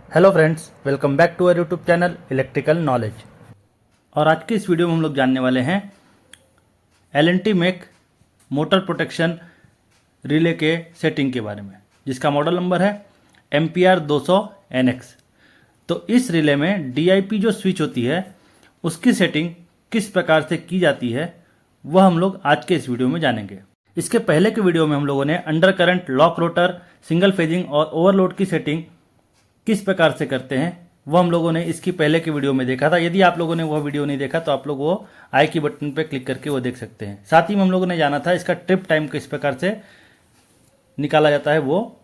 Hello friends, welcome back to our YouTube channel electrical knowledge. और आज की इस वीडियो में हम लोग जानने वाले हैं L&T make motor protection relay के सेटिंग के बारे में, जिसका मॉडल नंबर है MPR 200NX। तो इस रिले में DIP जो स्विच होती है उसकी सेटिंग किस प्रकार से की जाती है वह हम लोग आज के इस वीडियो में जानेंगे। इसके पहले के वीडियो में हम लोगों ने under current, lock rotor, single phasing और ओवरलोड की सेटिंग किस प्रकार से करते हैं वो हम लोगों ने इसकी पहले के वीडियो में देखा था। यदि आप लोगों ने वह वीडियो नहीं देखा तो आप लोग वो आई की बटन पर क्लिक करके वो देख सकते हैं। साथ ही में हम लोगों ने जाना था इसका ट्रिप टाइम किस प्रकार से निकाला जाता है, वो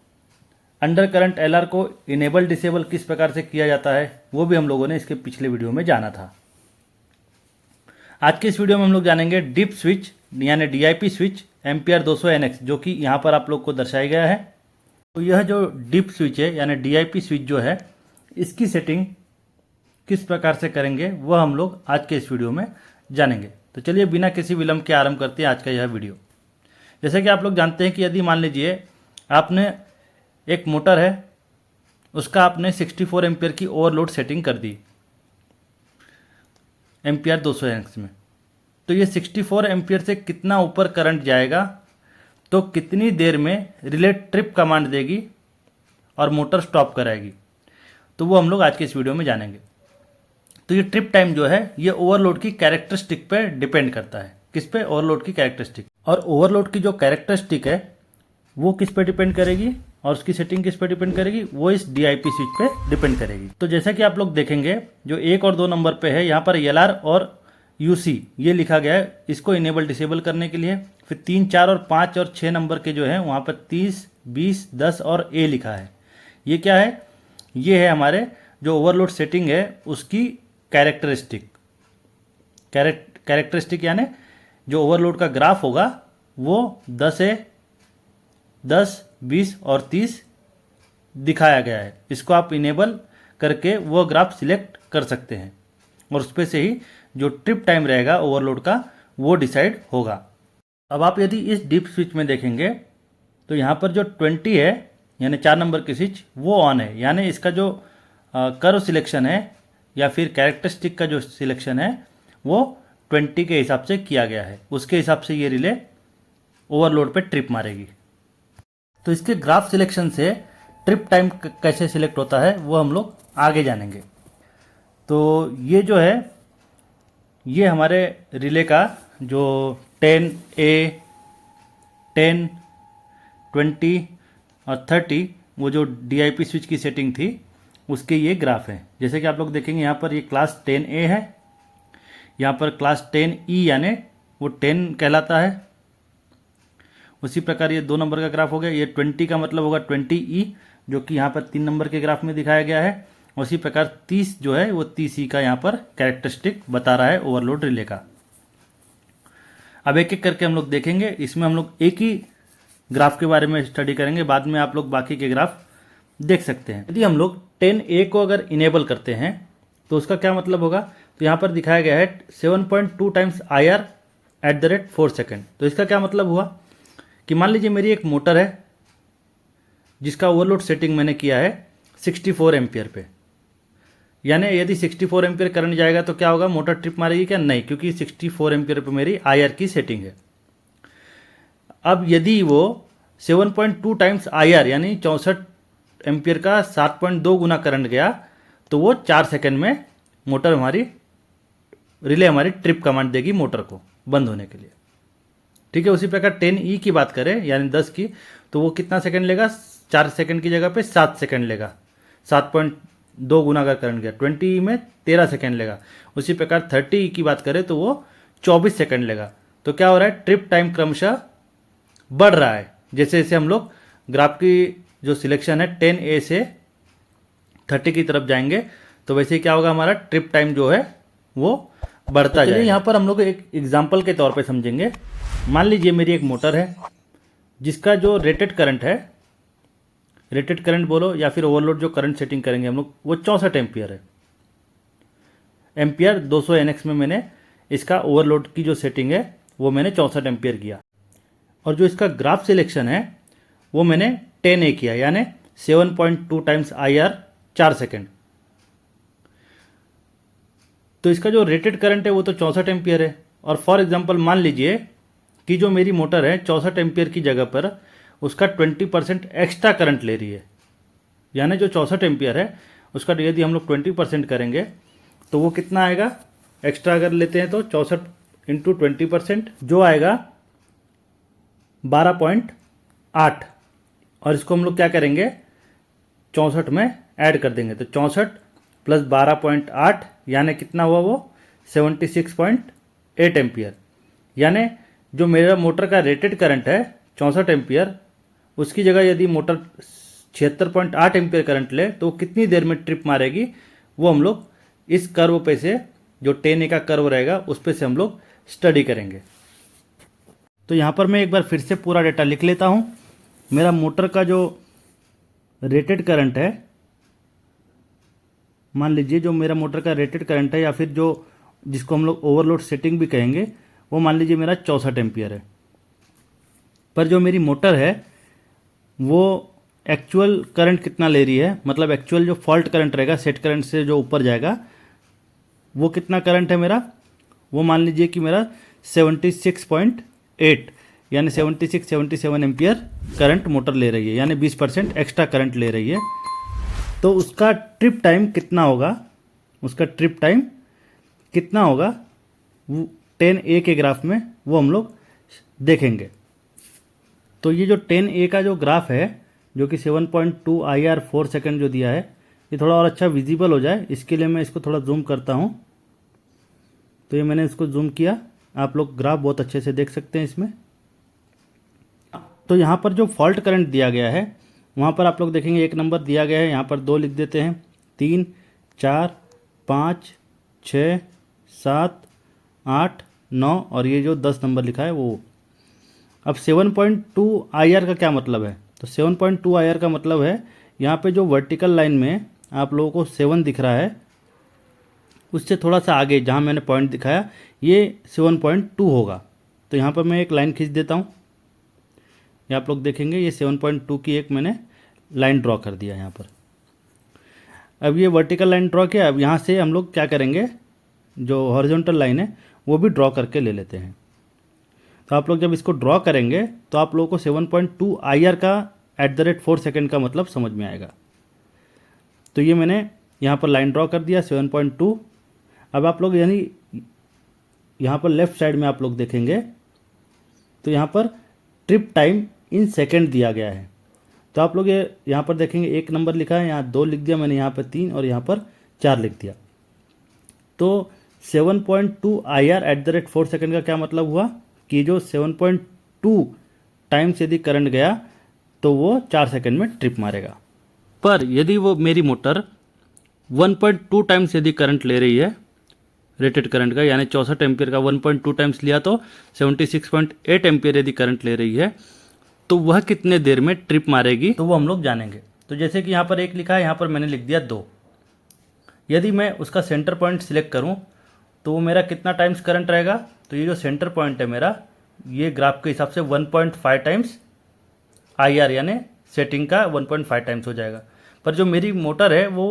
अंडर करंट LR को इनेबल डिसेबल किस प्रकार से किया जाता है वो भी हम लोगों ने इसके पिछले वीडियो में जाना था। आज के इस वीडियो में हम लोग जानेंगे डीप स्विच यानी DIP स्विच MPR 200NX, जो कि यहाँ पर आप लोग को दर्शाया गया है। तो यह जो डीप स्विच है यानी DIP स्विच जो है, इसकी सेटिंग किस प्रकार से करेंगे वह हम लोग आज के इस वीडियो में जानेंगे। तो चलिए बिना किसी विलंब के आरंभ करते हैं आज का यह वीडियो। जैसे कि आप लोग जानते हैं कि यदि मान लीजिए आपने एक मोटर है, उसका आपने 64 एम्पियर की ओवरलोड सेटिंग कर दी MPR 200NX में, तो ये 64 एम्पियर से कितना ऊपर करंट जाएगा, तो कितनी देर में रिले ट्रिप कमांड देगी और मोटर स्टॉप कराएगी, तो वो हम लोग आज के इस वीडियो में जानेंगे। तो ये ट्रिप टाइम जो है ये ओवरलोड की कैरेक्टरिस्टिक पे डिपेंड करता है। किस पे? ओवरलोड की कैरेक्टरिस्टिक। और ओवरलोड की जो कैरेक्टरिस्टिक है वो किस पे डिपेंड करेगी और उसकी सेटिंग किस पे डिपेंड करेगी, वो इस DIP स्विच पे डिपेंड करेगी। तो जैसा कि आप लोग देखेंगे जो 1 और 2 नंबर पे है, यहाँ पर LR और UC ये लिखा गया है इसको इनेबल डिसेबल करने के लिए। फिर 3, 4 और 5 और 6 नंबर के जो है वहाँ पर 30, 20, 10 और A लिखा है। ये क्या है? ये है हमारे जो ओवरलोड सेटिंग है उसकी कैरेक्टरिस्टिक। कैरेक्टरिस्टिक यानी जो ओवरलोड का ग्राफ होगा वो 10A, 10, 20 और 30 दिखाया गया है। इसको आप इनेबल करके वो ग्राफ सिलेक्ट कर सकते हैं और उस पर से ही जो ट्रिप टाइम रहेगा ओवरलोड का वो डिसाइड होगा। अब आप यदि इस डीप स्विच में देखेंगे तो यहाँ पर जो 20 है यानी 4 नंबर की स्विच वो ऑन है, यानी इसका जो कर्व सिलेक्शन है या फिर कैरेक्टरिस्टिक का जो सिलेक्शन है वो 20 के हिसाब से किया गया है। उसके हिसाब से ये रिले ओवरलोड पे ट्रिप मारेगी। तो इसके ग्राफ सिलेक्शन से ट्रिप टाइम कैसे सिलेक्ट होता है वो हम लोग आगे जानेंगे। तो ये जो है ये हमारे रिले का जो 10A, 10, 20 और 30 वो जो DIP स्विच की सेटिंग थी उसके ये ग्राफ हैं। जैसे कि आप लोग देखेंगे यहाँ पर ये क्लास 10A है, यहाँ पर क्लास 10E यानी वो 10 कहलाता है। उसी प्रकार ये 2 नंबर का ग्राफ हो गया, ये 20 का मतलब होगा 20E जो कि यहाँ पर 3 नंबर के ग्राफ में दिखाया गया है। उसी प्रकार 30 जो है वो 30E का यहाँ पर कैरेक्टरिस्टिक बता रहा है ओवरलोड रिले का। अब एक एक करके हम लोग देखेंगे। इसमें हम लोग एक ही ग्राफ के बारे में स्टडी करेंगे, बाद में आप लोग बाकी के ग्राफ देख सकते हैं। यदि हम लोग 10A को अगर इनेबल करते हैं तो उसका क्या मतलब होगा, तो यहाँ पर दिखाया गया है 7.2 टाइम्स IR @ 4 सेकेंड। तो इसका क्या मतलब हुआ कि मान लीजिए मेरी एक मोटर है जिसका ओवरलोड सेटिंग मैंने किया है 64 एम्पियर पे, यानी यदि 64 एम्पियर करंट जाएगा तो क्या होगा, मोटर ट्रिप मारेगी क्या? नहीं, क्योंकि 64 एम्पियर पे मेरी IR की सेटिंग है। अब यदि वो 7.2 टाइम्स IR यानी 64 एम्पियर का 7.2 गुना करंट गया तो वो 4 सेकेंड में मोटर हमारी रिले हमारी ट्रिप कमांड देगी मोटर को बंद होने के लिए। ठीक है। उसी प्रकार 10E की बात करें यानी 10 की, तो वो कितना सेकंड लेगा? 4 सेकंड की जगह पे 7 सेकंड लेगा। 7.2 गुना अगर करंट गया 20E में 13 सेकंड लेगा। उसी प्रकार 30E की बात करें तो वो 24 सेकंड लेगा। तो क्या हो रहा है, ट्रिप टाइम क्रमशः बढ़ रहा है। जैसे जैसे हम लोग ग्राफ की जो सिलेक्शन है 10A से 30 की तरफ जाएंगे तो वैसे क्या होगा, हमारा ट्रिप टाइम जो है वो बढ़ता जाएगा। यहाँ पर हम लोग एक एग्जाम्पल के तौर पे समझेंगे। मान लीजिए मेरी एक मोटर है जिसका जो रेटेड करंट है, रेटेड करंट बोलो या फिर ओवरलोड जो करंट सेटिंग करेंगे हम लोग, वो 64 एम्पियर है। MPR 200NX में मैंने इसका ओवरलोड की जो सेटिंग है वो मैंने 64 एम्पियर किया। और जो इसका ग्राफ सिलेक्शन है वो मैंने 10A किया, यानी 7.2 टाइम्स IR 4 सेकेंड। तो इसका जो रेटेड करंट है वो तो 64 एम्पियर है। और फॉर एग्जांपल मान लीजिए कि जो मेरी मोटर है 64 एम्पियर की जगह पर उसका 20% एक्स्ट्रा करंट ले रही है, यानी जो 64 एम्पियर है उसका यदि हम लोग 20% करेंगे तो वो कितना आएगा, एक्स्ट्रा अगर लेते हैं तो 64 इंटू 20% जो आएगा 12.8। और इसको हम लोग क्या करेंगे 64 में ऐड कर देंगे, तो 64 प्लस 12.8 यानी कितना हुआ वो 76.8 एम्पियर। यानी जो मेरा मोटर का रेटेड करंट है 64 एम्पियर, उसकी जगह यदि मोटर 76.8 एम्पियर करंट ले तो कितनी देर में ट्रिप मारेगी वो हम लोग इस कर्व पे से, जो 10A का कर्व रहेगा उस पे से हम लोग स्टडी करेंगे। तो यहाँ पर मैं एक बार फिर से पूरा डेटा लिख लेता हूँ। मेरा मोटर का जो रेटेड करंट है, मान लीजिए जो मेरा मोटर का रेटेड करंट है या फिर जो जिसको हम लोग ओवरलोड सेटिंग भी कहेंगे, वो मान लीजिए मेरा 64 एम्पियर है। पर जो मेरी मोटर है वो एक्चुअल करंट कितना ले रही है, मतलब एक्चुअल जो फॉल्ट करंट रहेगा सेट करंट से जो ऊपर जाएगा वो कितना करंट है मेरा, वो मान लीजिए कि मेरा 76.8 यानी 77 एम्पियर करंट मोटर ले रही है, यानी 20% एक्स्ट्रा करंट ले रही है। तो उसका ट्रिप टाइम कितना होगा, उसका ट्रिप टाइम कितना होगा 10A के ग्राफ में वो हम लोग देखेंगे। तो ये जो 10A का जो ग्राफ है जो कि 7.2 IR 4 सेकेंड जो दिया है, ये थोड़ा और अच्छा विजिबल हो जाए इसके लिए मैं इसको थोड़ा जूम करता हूँ। तो ये मैंने इसको जूम किया, आप लोग ग्राफ बहुत अच्छे से देख सकते हैं इसमें। तो यहाँ पर जो फॉल्ट करंट दिया गया है वहाँ पर आप लोग देखेंगे एक नंबर दिया गया है, यहाँ पर 2 लिख देते हैं, 3, 4, 5, 6, 7, 8, 9 और ये जो 10 नंबर लिखा है वो। अब 7.2 IR का क्या मतलब है, तो 7.2 IR का मतलब है यहाँ पे जो वर्टिकल लाइन में आप लोगों को 7 दिख रहा है उससे थोड़ा सा आगे जहाँ मैंने पॉइंट दिखाया ये 7.2 होगा। तो यहाँ पर मैं एक लाइन खींच देता हूँ, ये आप लोग देखेंगे ये 7.2 की एक मैंने लाइन ड्रॉ कर दिया यहाँ पर। अब ये वर्टिकल लाइन ड्रॉ किया, अब यहाँ से हम लोग क्या करेंगे जो हॉरिजॉन्टल लाइन है वो भी ड्रॉ करके ले लेते हैं। तो आप लोग जब इसको ड्रॉ करेंगे तो आप लोगों को 7.2 IR का @4 सेकेंड का मतलब समझ में आएगा। तो ये मैंने यहाँ पर लाइन ड्रॉ कर दिया 7.2। अब आप लोग यानी यहाँ पर लेफ्ट साइड में आप लोग देखेंगे तो यहाँ पर ट्रिप टाइम इन सेकेंड दिया गया है। तो आप लोग ये यहाँ पर देखेंगे एक नंबर लिखा है, यहाँ 2 लिख दिया मैंने, यहाँ पर 3 और यहाँ पर 4 लिख दिया। तो 7.2 IR @4 सेकेंड का क्या मतलब हुआ कि जो 7.2 टाइम्स यदि करंट गया तो वो 4 सेकेंड में ट्रिप मारेगा। पर यदि वो मेरी मोटर 1.2 टाइम्स यदि करंट ले रही है रेटेड करंट का, यानी 64 एम्पियर का 1.2 टाइम्स लिया तो 76.8 एम्पियर यदि करंट ले रही है तो वह कितने देर में ट्रिप मारेगी तो वो हम लोग जानेंगे। तो जैसे कि यहाँ पर 1 लिखा है, यहाँ पर मैंने लिख दिया 2। यदि मैं उसका सेंटर पॉइंट सिलेक्ट करूँ तो वो मेरा कितना टाइम्स करंट रहेगा, तो ये जो सेंटर पॉइंट है मेरा ये ग्राफ के हिसाब से 1.5 टाइम्स IR यानी सेटिंग का 1.5 टाइम्स हो जाएगा। पर जो मेरी मोटर है वो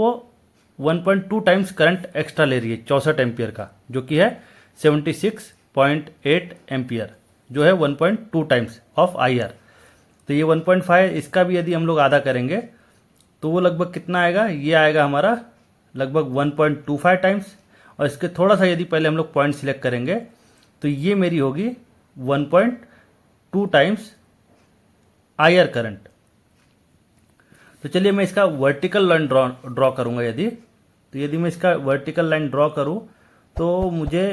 1.2 टाइम्स करंट एक्स्ट्रा ले रही है 64 एम्पियर का, जो कि है 76.8 एम्पियर, जो है 1.2 टाइम्स ऑफ IR। तो ये 1.5 इसका भी यदि हम लोग आधा करेंगे तो वो लगभग कितना आएगा, ये आएगा हमारा लगभग 1.25 टाइम्स। और इसके थोड़ा सा यदि पहले हम लोग पॉइंट सिलेक्ट करेंगे तो ये मेरी होगी 1.2 टाइम्स IR करंट। तो चलिए मैं इसका वर्टिकल लाइन ड्रॉ करूँगा। यदि मैं इसका वर्टिकल लाइन ड्रॉ करूँ तो मुझे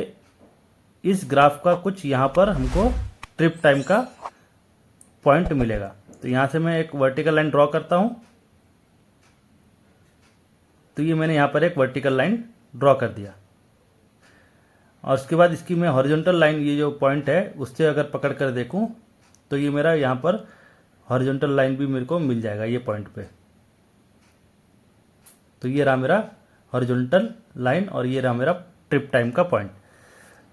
इस ग्राफ का कुछ यहाँ पर हमको ट्रिप टाइम का पॉइंट मिलेगा। तो यहाँ से मैं एक वर्टिकल लाइन ड्रॉ करता हूँ। तो ये मैंने यहाँ पर एक वर्टिकल लाइन ड्रॉ कर दिया और उसके बाद इसकी मैं हॉरिजॉन्टल लाइन, ये जो पॉइंट है उससे अगर पकड़ कर देखूँ तो ये मेरा यहाँ पर हॉरिजॉन्टल लाइन भी मेरे को मिल जाएगा ये पॉइंट पे। तो ये रहा मेरा हॉरिजॉन्टल लाइन और ये रहा मेरा ट्रिप टाइम का पॉइंट।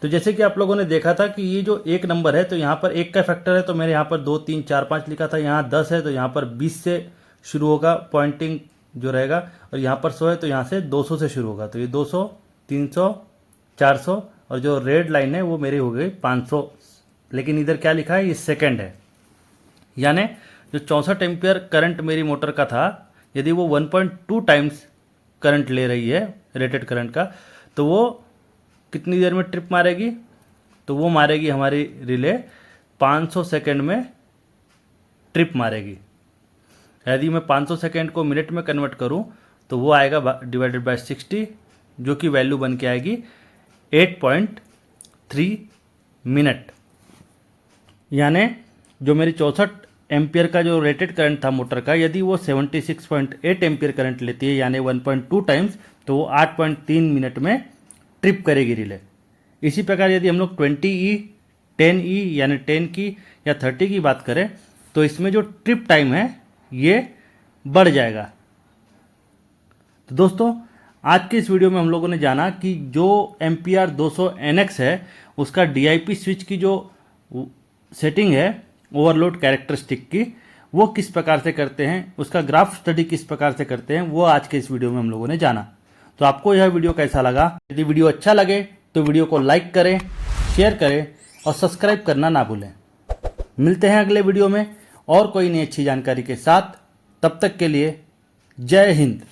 तो जैसे कि आप लोगों ने देखा था कि ये जो एक नंबर है तो यहाँ पर 1 का फैक्टर है, तो मेरे यहाँ पर 2, 3, 4, 5 लिखा था, यहाँ 10 है तो यहाँ पर 20 से शुरू होगा पॉइंटिंग जो रहेगा, और यहाँ पर 100 है तो यहाँ से 200 से शुरू होगा, तो ये 200, 300, 400, और जो रेड लाइन है वो मेरी हो गई 500। लेकिन इधर क्या लिखा है, ये सेकंड है। यानी जो 64 एम्पियर करंट मेरी मोटर का था, यदि वो 1.2 टाइम्स करंट ले रही है रेटेड करंट का, तो वो कितनी देर में ट्रिप मारेगी, तो वो मारेगी हमारी रिले 500 सेकंड में ट्रिप मारेगी। यदि मैं 500 सेकंड को मिनट में कन्वर्ट करूं तो वो आएगा डिवाइडेड बाय 60, जो कि वैल्यू बन के आएगी 8.3 मिनट। यानी जो मेरी 64 एम्पियर का जो रेटेड करंट था मोटर का, यदि वो 76.8 एम्पियर करंट लेती है यानी 1.2 टाइम्स, तो वो 8.3 मिनट में ट्रिप करेगी रिले। इसी प्रकार यदि हम लोग 20E, 10E यानी 10 की या 30 की बात करें, तो इसमें जो ट्रिप टाइम है ये बढ़ जाएगा। तो दोस्तों, आज के इस वीडियो में हम लोगों ने जाना कि जो MPR 200 NX है उसका DIP स्विच की जो सेटिंग है ओवरलोड कैरेक्टरिस्टिक की, वो किस प्रकार से करते हैं, उसका ग्राफ स्टडी किस प्रकार से करते हैं, वो आज के इस वीडियो में हम लोगों ने जाना। तो आपको यह वीडियो कैसा लगा? यदि वीडियो अच्छा लगे तो वीडियो को लाइक करें, शेयर करें और सब्सक्राइब करना ना भूलें। मिलते हैं अगले वीडियो में और कोई नई अच्छी जानकारी के साथ। तब तक के लिए जय हिंद।